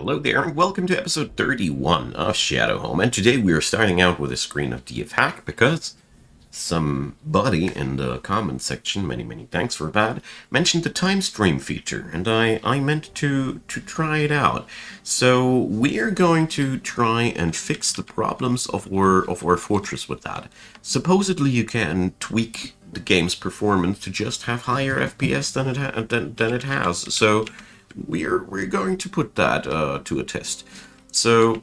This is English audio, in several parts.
Hello there, and welcome to episode 31 of Shadowhome. And today we are starting out with a screen of DF Hack because somebody in the comment section, many thanks for that, mentioned the time stream feature, and I meant to try it out. So we're going to try and fix the problems of our fortress with that. Supposedly you can tweak the game's performance to just have higher FPS than it has. So we're going to put that to a test. So,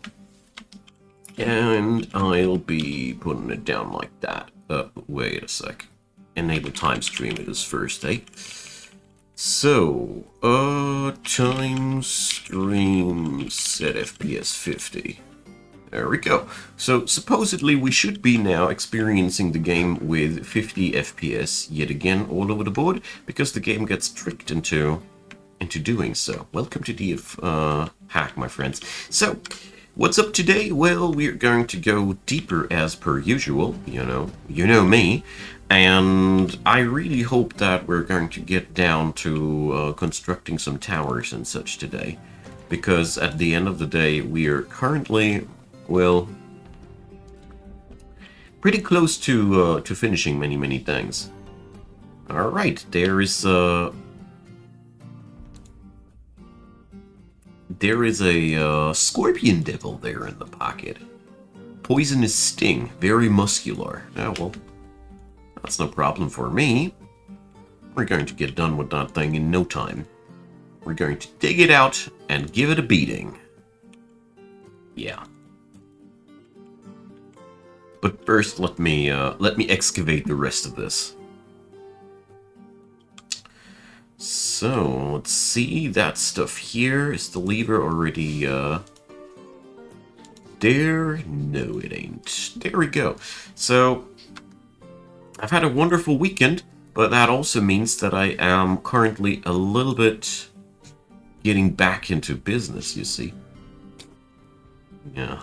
and I'll be putting it down like that. Wait a sec. Enable time stream it is first, eh? So, time stream set FPS 50. There we go. So supposedly we should be now experiencing the game with 50 FPS yet again all over the board, because the game gets tricked into doing so. Welcome to DF Hack, my friends. So, what's up today? Well, we're going to go deeper as per usual. You know me. And I really hope that we're going to get down to constructing some towers and such today. Because at the end of the day, we are currently, well, pretty close to finishing many things. Alright, there is a scorpion devil there in the pocket. Poisonous sting, very muscular. Oh, well, that's no problem for me. We're going to get done with that thing in no time. We're going to dig it out and give it a beating. Yeah. But first, let me excavate the rest of this. So, let's see, that stuff here. Is the lever already, there? No, it ain't. There we go. So, I've had a wonderful weekend, but that also means that I am currently a little bit getting back into business, you see. Yeah,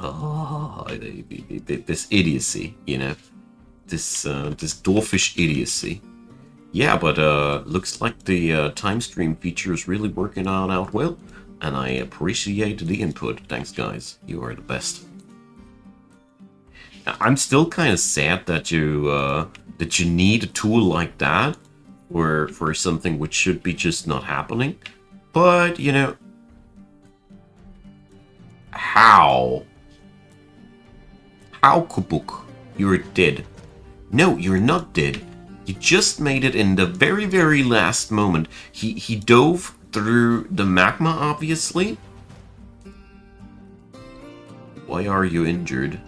this idiocy, you know. This dwarfish idiocy. Yeah, but looks like the time stream feature is really working out well, and I appreciate the input. Thanks, guys. You are the best. I'm still kind of sad that you need a tool like that for something which should be just not happening. But you know, how Kubuk? You're dead. No, you're not dead. He just made it in the very last moment. He dove through the magma, obviously. Why are you injured?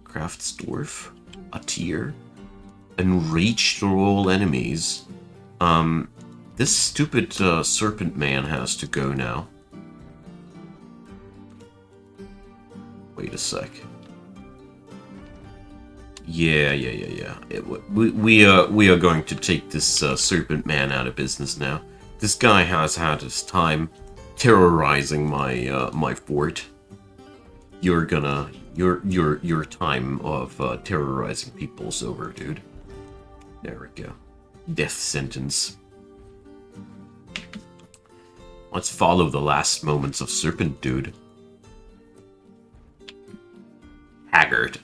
Crafts dwarf, a tier, enraged through all enemies. This stupid serpent man has to go now. Wait a sec. Yeah. We are going to take this serpent man out of business now. This guy has had his time terrorizing my fort. Your time of terrorizing people's over, dude. There we go. Death sentence. Let's follow the last moments of Serpent Dude. Haggard.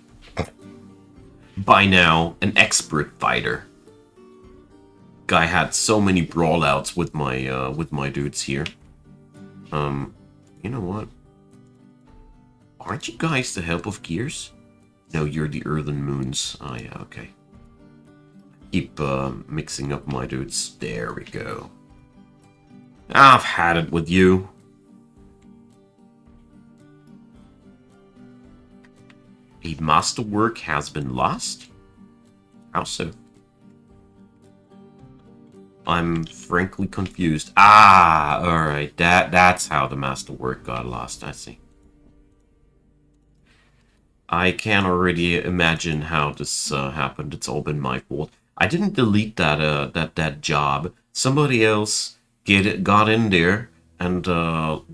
By now, an expert fighter. Guy had so many brawlouts with my dudes here. You know what? Aren't you guys the help of gears? No, you're the Earthen Moons. Oh yeah, okay. Keep mixing up my dudes. There we go. I've had it with you. A masterwork has been lost? How so? I'm frankly confused. Ah, alright. That's how the masterwork got lost. I see. I can already imagine how this happened. It's all been my fault. I didn't delete that job. Somebody else got in there and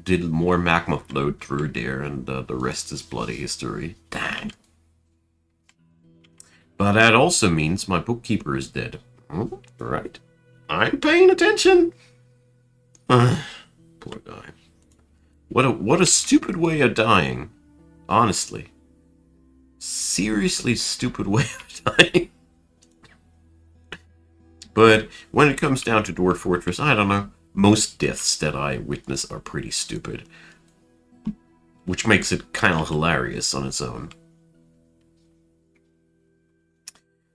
did more magma flowed through there, and the rest is bloody history. Dang. But that also means my bookkeeper is dead. Right. I'm paying attention. Poor guy. What a stupid way of dying. Honestly. Seriously stupid way of dying. But when it comes down to Dwarf Fortress, I don't know. Most deaths that I witness are pretty stupid. Which makes it kind of hilarious on its own.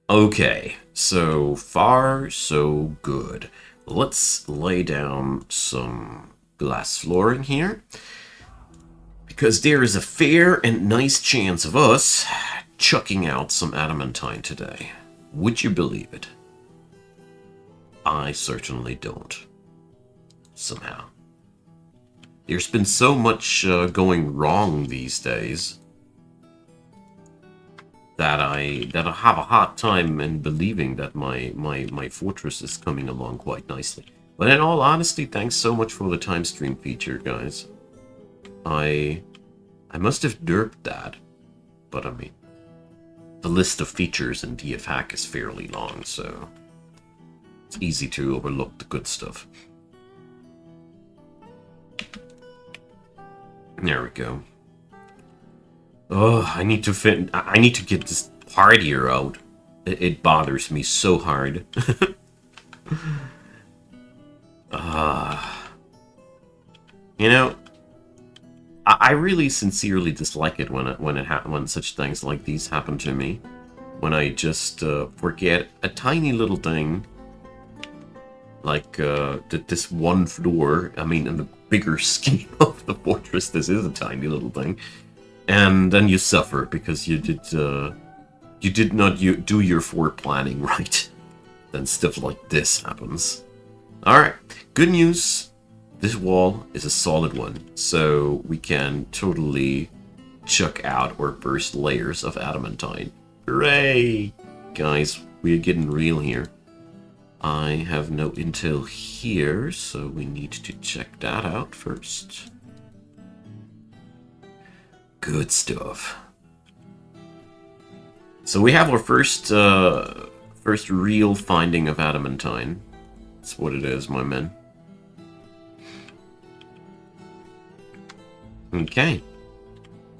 Okay, so far so good. Let's lay down some glass flooring here. Because there is a fair and nice chance of us chucking out some adamantine today. Would you believe it? I certainly don't. Somehow. There's been so much going wrong these days that I have a hard time in believing that my fortress is coming along quite nicely. But in all honesty, thanks so much for the time stream feature, guys. I must have derped that, but I mean, the list of features in DFHack is fairly long, so it's easy to overlook the good stuff. There we go. Oh, I need to get this part here out. It bothers me so hard. You know, I really sincerely dislike it when such things like these happen to me. When I just forget a tiny little thing, like this one floor. I mean, in the bigger scheme of the fortress, this is a tiny little thing, and then you suffer because you did not do your planning right. Then stuff like this happens. All right, good news. This wall is a solid one, so we can totally chuck out our first layers of adamantine. Hooray! Guys, we're getting real here. I have no intel here, so we need to check that out first. Good stuff. So we have our first real finding of adamantine. That's what it is, my men. Okay.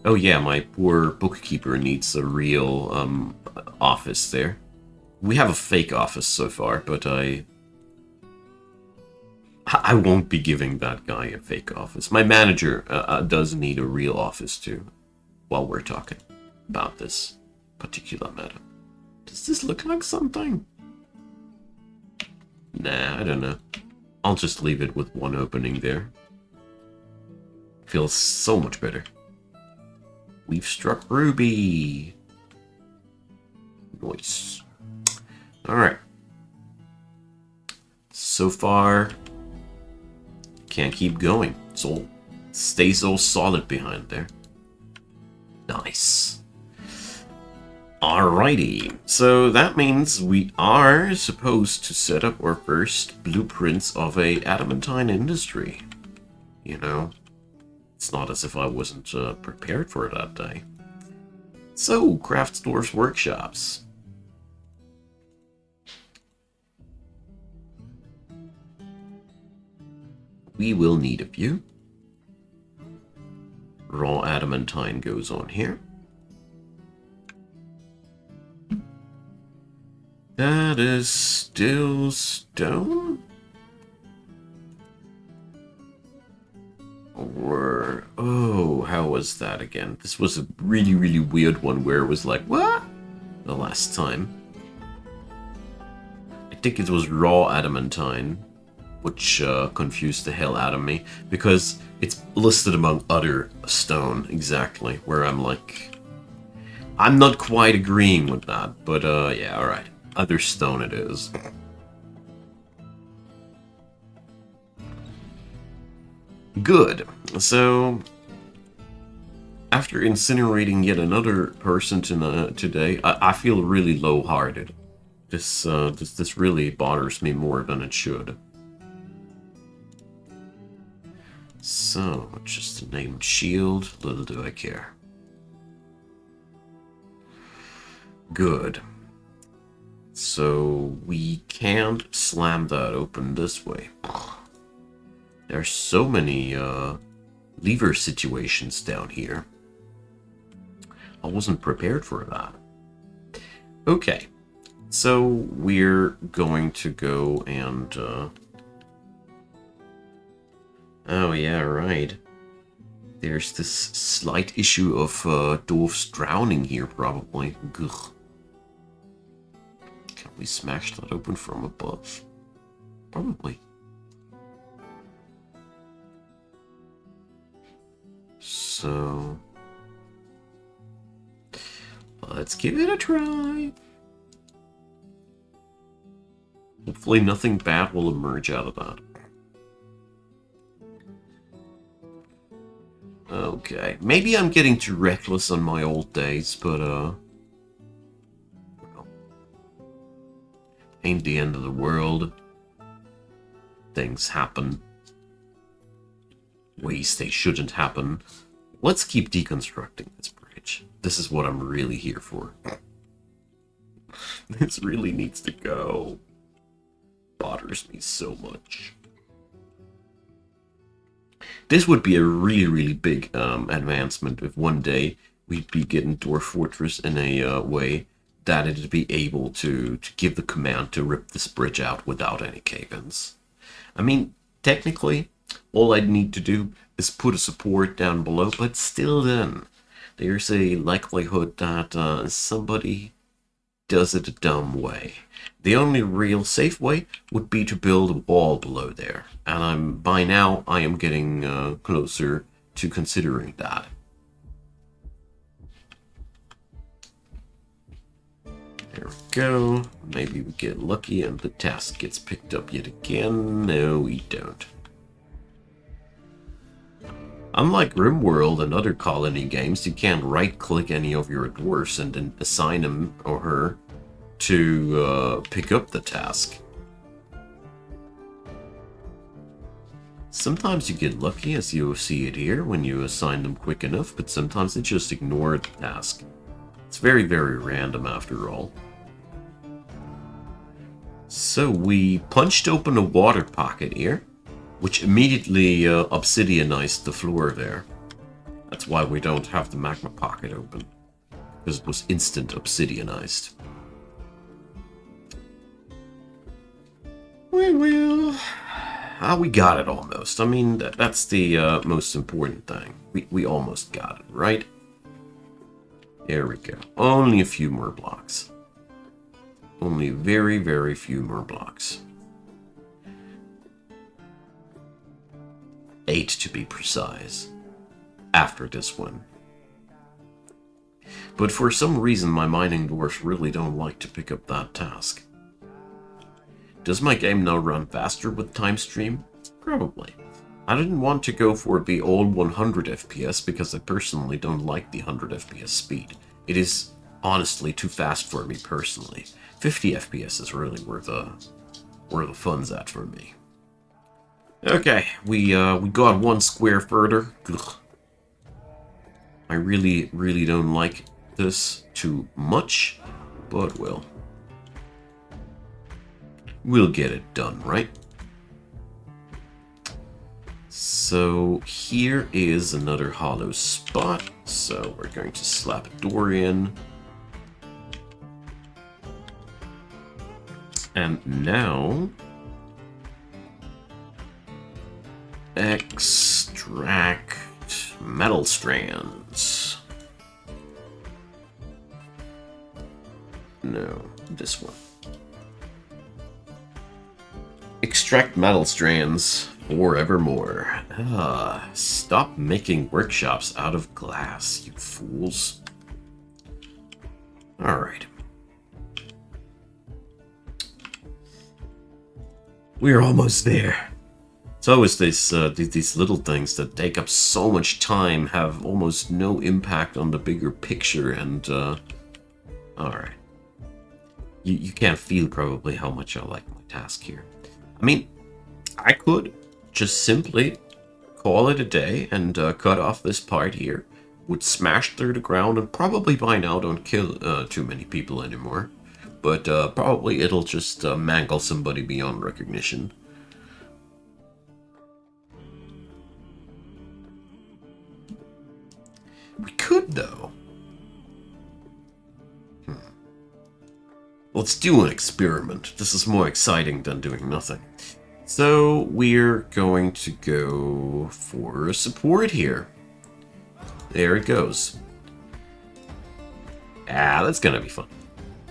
Oh yeah, my poor bookkeeper needs a real office there. We have a fake office so far, but I won't be giving that guy a fake office. My manager does need a real office too, while we're talking about this particular matter. Does this look like something? Nah, I don't know. I'll just leave it with one opening there. Feels so much better. We've struck Ruby. Nice. Alright. So far, can't keep going. So stays all solid behind there. Nice. Alrighty. So that means we are supposed to set up our first blueprints of a adamantine industry. You know, it's not as if I wasn't prepared for it that day. So, craft stores, workshops. We will need a few. Raw adamantine goes on here. That is still stone? Or, oh, how was that again? This was a really, really weird one where it was like, what? The last time. I think it was raw adamantine, which confused the hell out of me, because it's listed among other stone, exactly, where I'm like, I'm not quite agreeing with that, but yeah, alright. Other stone it is. Good. So, after incinerating yet another person today, I feel really low-hearted. This really bothers me more than it should. So, just a named shield. Little do I care. Good. So, we can't slam that open this way. There's so many lever situations down here. I wasn't prepared for that. Okay, so we're going to go and... Oh yeah, right. There's this slight issue of dwarfs drowning here, probably. Gugh. Can we smash that open from above? Probably. So... let's give it a try. Hopefully nothing bad will emerge out of that. Okay, maybe I'm getting too reckless on my old days, but well, ain't the end of the world. Things happen. Ways they shouldn't happen. Let's keep deconstructing this bridge. This is what I'm really here for. This really needs to go. Bothers me so much. This would be a really, really big advancement if one day we'd be getting Dwarf Fortress in a way that it'd be able to give the command to rip this bridge out without any cave-ins. I mean, technically, all I'd need to do is put a support down below, but still then, there's a likelihood that somebody does it a dumb way. The only real safe way would be to build a wall below there, and by now I am getting closer to considering that. There we go. Maybe we get lucky and the task gets picked up yet again. No, we don't. Unlike RimWorld and other colony games, you can't right-click any of your dwarfs and then assign him or her to pick up the task. Sometimes you get lucky, as you see it here, when you assign them quick enough, but sometimes they just ignore the task. It's very, very random after all. So we punched open a water pocket here, which immediately obsidianized the floor there. That's why we don't have the magma pocket open, because it was instant obsidianized. Well, we got it almost. I mean, that's the most important thing. We almost got it, right? There we go. Only a few more blocks. Only very, very few more blocks. 8 to be precise. After this one. But for some reason, my mining dwarfs really don't like to pick up that task. Does my game now run faster with time stream? Probably. I didn't want to go for the old 100 FPS because I personally don't like the 100 FPS speed. It is honestly too fast for me personally. 50 FPS is really where the fun's at for me. Okay, we got one square further. Ugh. I really, really don't like this too much, but well. We'll get it done, right? So here is another hollow spot. So we're going to slap a door in. And now... extract metal strands. No, this one. Extract metal strands forevermore. Stop making workshops out of glass, you fools. Alright. We're almost there. It's always these little things that take up so much time, have almost no impact on the bigger picture, and alright. You can't feel probably how much I like my task here. I mean, I could just simply call it a day and cut off this part here. Would smash through the ground and probably by now don't kill too many people anymore. But probably it'll just mangle somebody beyond recognition. We could, though. Let's do an experiment. This is more exciting than doing nothing. So we're going to go for support here. There it goes. Ah, that's gonna be fun.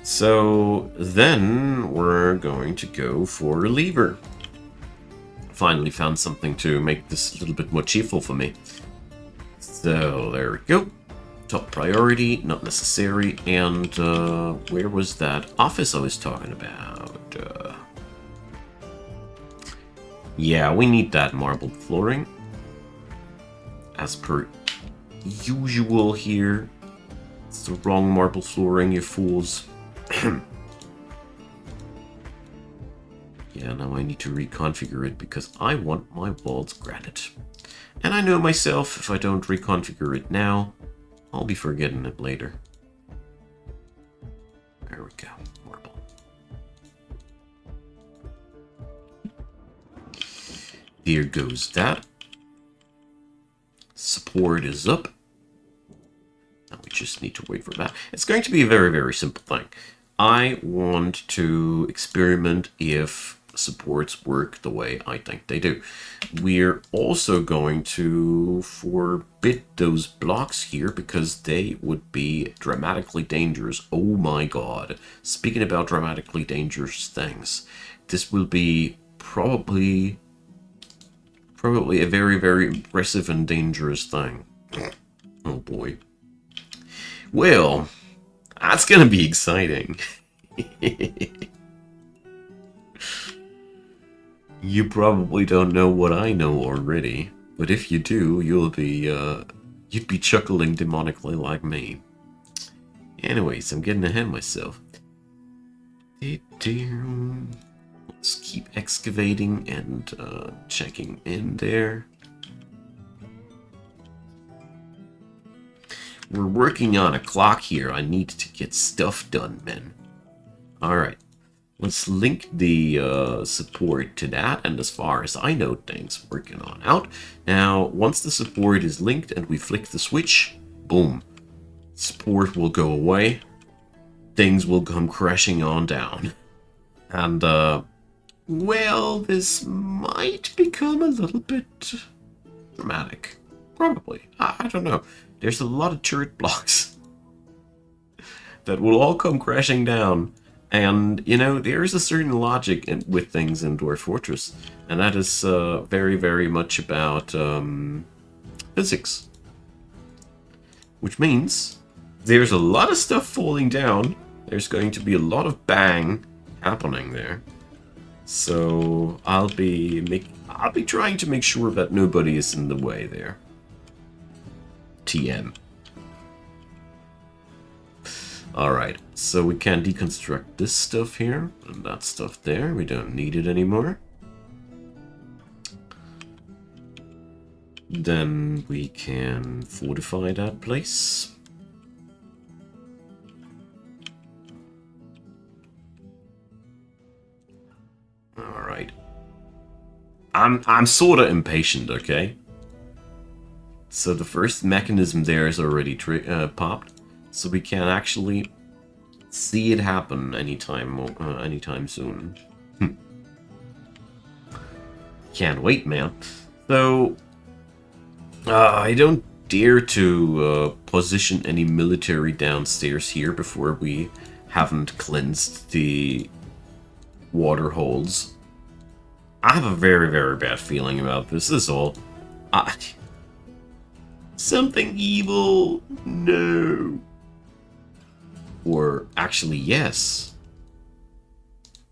So then we're going to go for a lever. Finally found something to make this a little bit more cheerful for me. So there we go. Top priority, not necessary. And where was that office I was talking about? Yeah, we need that marble flooring. As per usual here. It's the wrong marble flooring, you fools. Yeah, now I need to reconfigure it because I want my walls granite. And I know myself, if I don't reconfigure it now, I'll be forgetting it later. There we go, marble. Here goes that. Support is up. Now we just need to wait for that. It's going to be a very, very simple thing. I want to experiment if supports work the way I think they do. We're also going to forbid those blocks here because they would be dramatically dangerous. Oh my god. Speaking about dramatically dangerous things, this will be probably a very, very impressive and dangerous thing. Oh boy. Well, that's gonna be exciting. You probably don't know what I know already, but if you do, you'd be chuckling demonically like me. Anyways, I'm getting ahead of myself. Let's keep excavating and checking in there. We're working on a clock here. I need to get stuff done, men. Alright. Let's link the support to that, and as far as I know, things working on out. Now, once the support is linked and we flick the switch, boom. Support will go away. Things will come crashing on down. And, well, this might become a little bit dramatic. Probably. I don't know. There's a lot of turret blocks that will all come crashing down. And, you know, there is a certain logic with things in Dwarf Fortress. And that is very, very much about physics. Which means there's a lot of stuff falling down. There's going to be a lot of bang happening there. So I'll be trying to make sure that nobody is in the way there. TM. Alright, so we can deconstruct this stuff here, and that stuff there. We don't need it anymore. Then we can fortify that place. Alright. I'm sorta impatient, okay? So the first mechanism there is already popped. So we can actually see it happen anytime soon. Can't wait, man. So I don't dare to position any military downstairs here before we haven't cleansed the water holes. I have a very, very bad feeling about this. This is all. Something evil? No. Or actually, yes.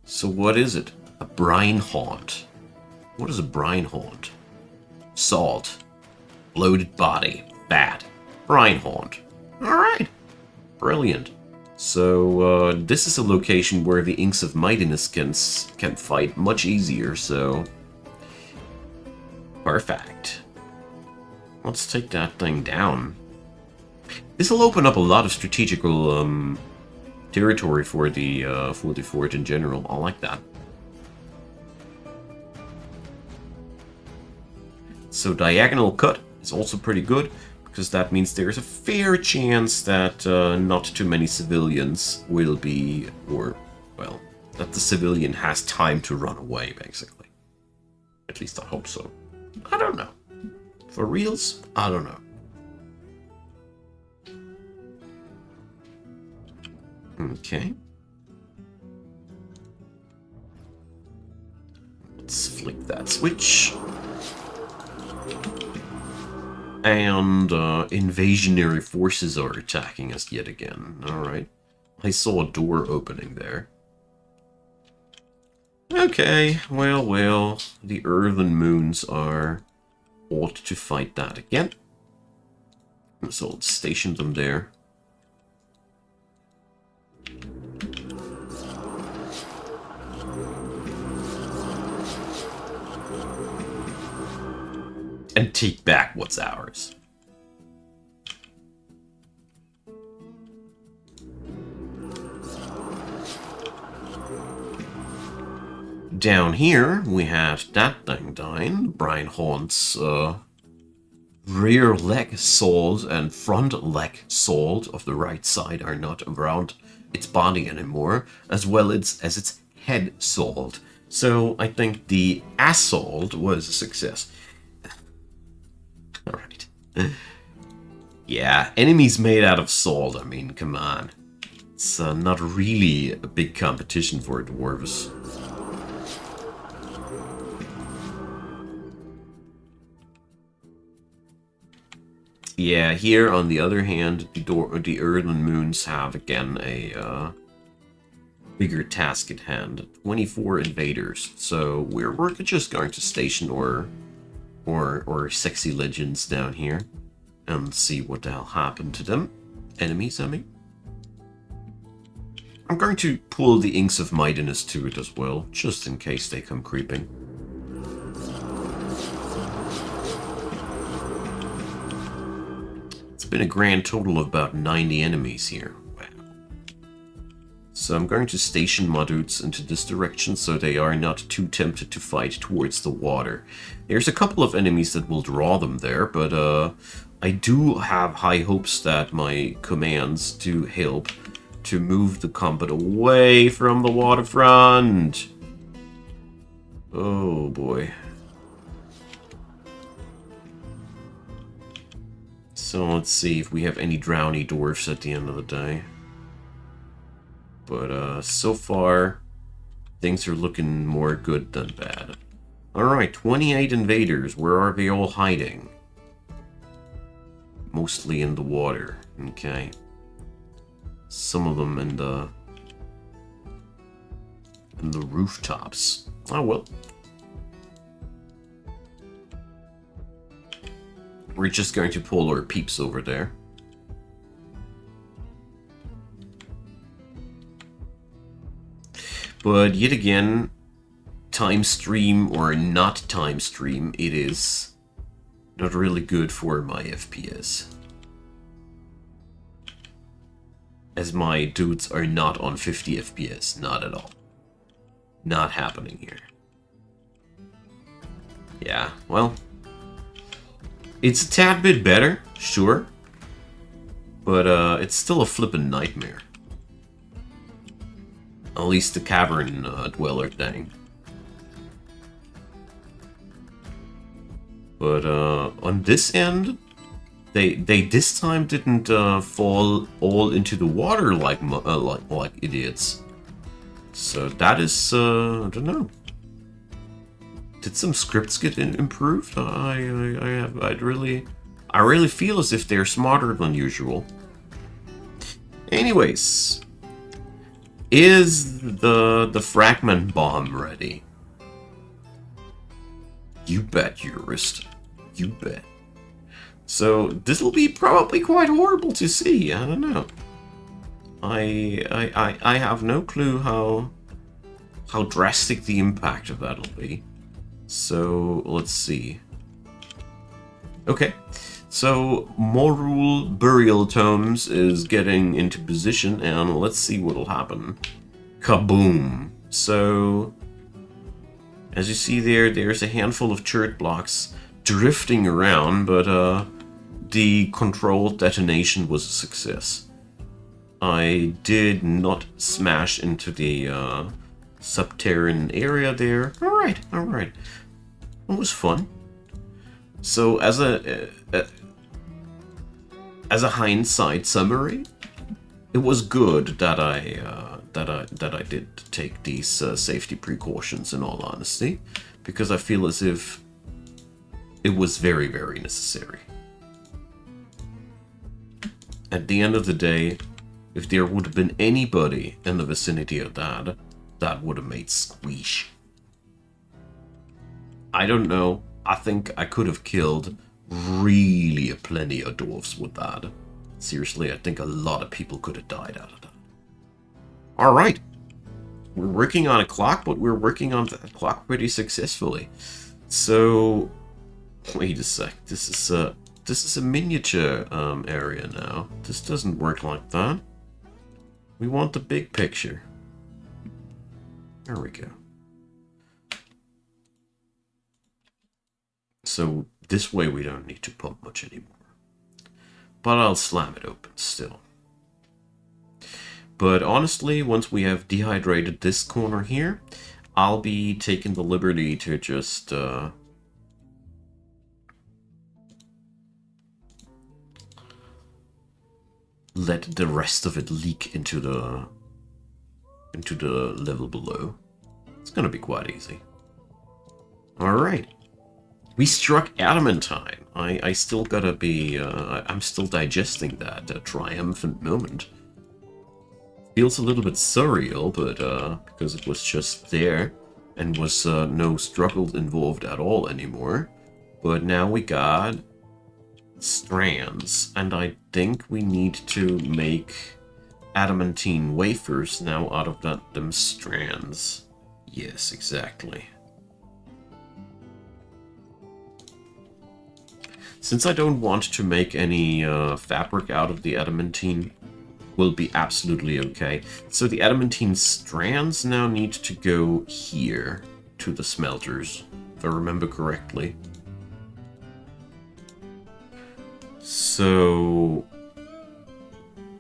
So what is it? A brine haunt. What is a brine haunt? Salt. Bloated body. Bad. Brine haunt. Alright. Brilliant. So this is a location where the Inks of Mightiness can fight much easier, so perfect. Let's take that thing down. This will open up a lot of strategical territory for the fort in general. I like that. So diagonal cut is also pretty good because that means there's a fair chance that not too many civilians will be, or, well, that the civilian has time to run away, basically. At least I hope so. I don't know. For reals? I don't know. Okay. Let's flick that switch. And invasionary forces are attacking us yet again. Alright. I saw a door opening there. Okay, well, the earthen moons ought to fight that again. So let's station them there. And take back what's ours. Down here, we had that thing dying. Brian Haunt's rear leg sword and front leg sword of the right side are not around its body anymore, as well as its head sword. So I think the assault was a success. Alright. Yeah, enemies made out of salt, I mean, come on. It's not really a big competition for dwarves. Yeah, here on the other hand, the earthen moons have again a bigger task at hand. 24 invaders, so we're just going to station or sexy legends down here and see what the hell happened to them. Enemies, I mean. I'm going to pull the Inks of Mightiness to it as well, just in case they come creeping. It's been a grand total of about 90 enemies here. Wow. So I'm going to station my dudes into this direction so they are not too tempted to fight towards the water. There's a couple of enemies that will draw them there, but I do have high hopes that my commands do help to move the combat away from the waterfront. Oh boy. So let's see if we have any drowny dwarfs at the end of the day. But so far, things are looking more good than bad. Alright, 28 invaders. Where are they all hiding? Mostly in the water. Okay. Some of them in the rooftops. Oh well. We're just going to pull our peeps over there. But yet again, time stream or not time stream, it is not really good for my FPS. As my dudes are not on 50 FPS, not at all. Not happening here. Yeah, well, it's a tad bit better, sure, but it's still a flippin' nightmare. At least the cavern dweller thing. But on this end, they this time didn't fall all into the water like idiots. So that is I don't know. Did some scripts get improved? I really feel as if they're smarter than usual. Anyways, is the fragment bomb ready? You bet, Jurist. You bet. So this will be probably quite horrible to see. I don't know. I have no clue how drastic the impact of that'll be. So let's see. Okay, so Morul Burial Tomes is getting into position, and let's see what'll happen. Kaboom! So, as you see there's a handful of chert blocks drifting around, but the controlled detonation was a success. I did not smash into the subterranean area there. Alright, alright. It was fun. So as a hindsight summary, it was good that I did take these safety precautions, in all honesty, because I feel as if it was very, very necessary. At the end of the day, if there would have been anybody in the vicinity of that, that would have made squeesh. I don't know. I think I could have killed really plenty of dwarves with that. Seriously, I think a lot of people could have died out of that. Alright. We're working on a clock, but we're working on that clock pretty successfully. So, wait a sec. This is a miniature area now. This doesn't work like that. We want the big picture. There we go. So this way we don't need to pump much anymore. But I'll slam it open still. But honestly, once we have dehydrated this corner here, I'll be taking the liberty to just let the rest of it leak into the level below. It's gonna be quite easy. Alright. We struck adamantine. I still gotta be, I'm still digesting that triumphant moment. Feels a little bit surreal, but because it was just there and was no struggle involved at all anymore. But now we got strands, and I think we need to make adamantine wafers now out of them strands. Yes, exactly. Since I don't want to make any fabric out of the adamantine, will be absolutely okay. So the adamantine strands now need to go here to the smelters, if I remember correctly. So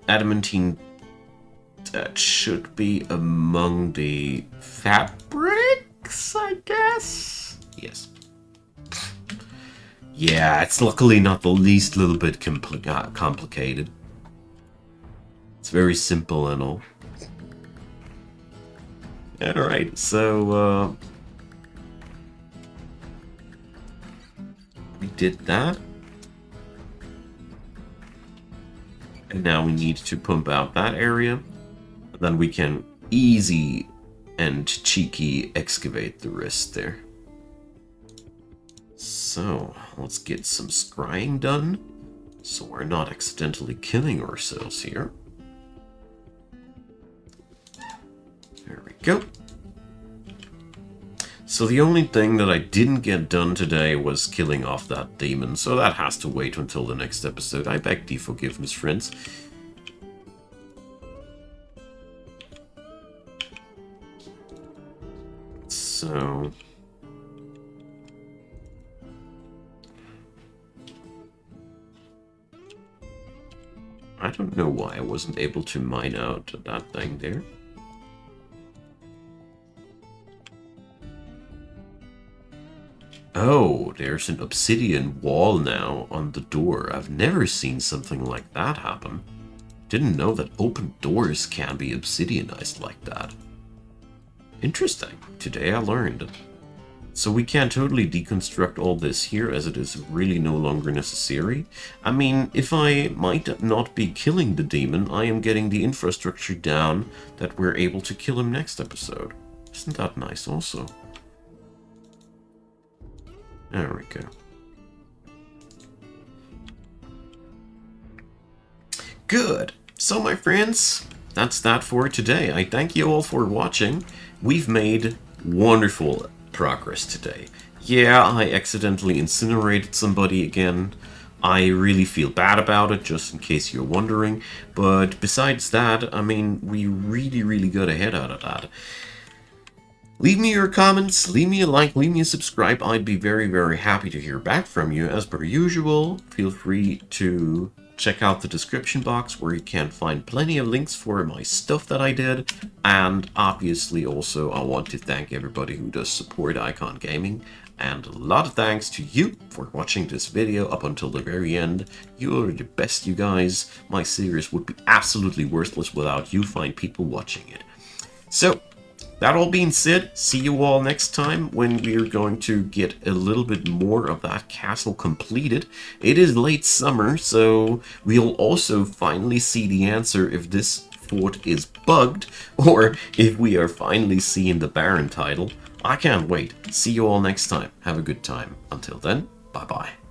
adamantine, that should be among the fabrics, I guess? Yes. Yeah, it's luckily not the least little bit complicated. It's very simple and all. Alright, so we did that. And now we need to pump out that area. Then we can easy and cheeky excavate the rest there. So, let's get some scrying done, so we're not accidentally killing ourselves here. There we go. So the only thing that I didn't get done today was killing off that demon, so that has to wait until the next episode. I beg thee forgiveness, friends. So... I don't know why I wasn't able to mine out that thing there. Oh, there's an obsidian wall now on the door. I've never seen something like that happen. Didn't know that open doors can be obsidianized like that. Interesting. Today I learned. So we can totally deconstruct all this here, as it is really no longer necessary. I mean, if I might not be killing the demon, I am getting the infrastructure down that we're able to kill him next episode. Isn't that nice also? There we go. Good. So my friends, that's that for today. I thank you all for watching. We've made wonderful progress today. Yeah, I accidentally incinerated somebody again. I really feel bad about it, just in case you're wondering. But besides that, I mean, we really got a head out of that. Leave me your comments, leave me a like, leave me a subscribe. I'd be very, very happy to hear back from you. As per usual, feel free to check out the description box where you can find plenty of links for my stuff that I did. And obviously also I want to thank everybody who does support Icon Gaming. And a lot of thanks to you for watching this video up until the very end. You're the best, you guys. My series would be absolutely worthless without you fine people watching it. So, that all being said, see you all next time when we're going to get a little bit more of that castle completed. It is late summer, so we'll also finally see the answer if this fort is bugged, or if we are finally seeing the Baron title. I can't wait. See you all next time. Have a good time. Until then, bye-bye.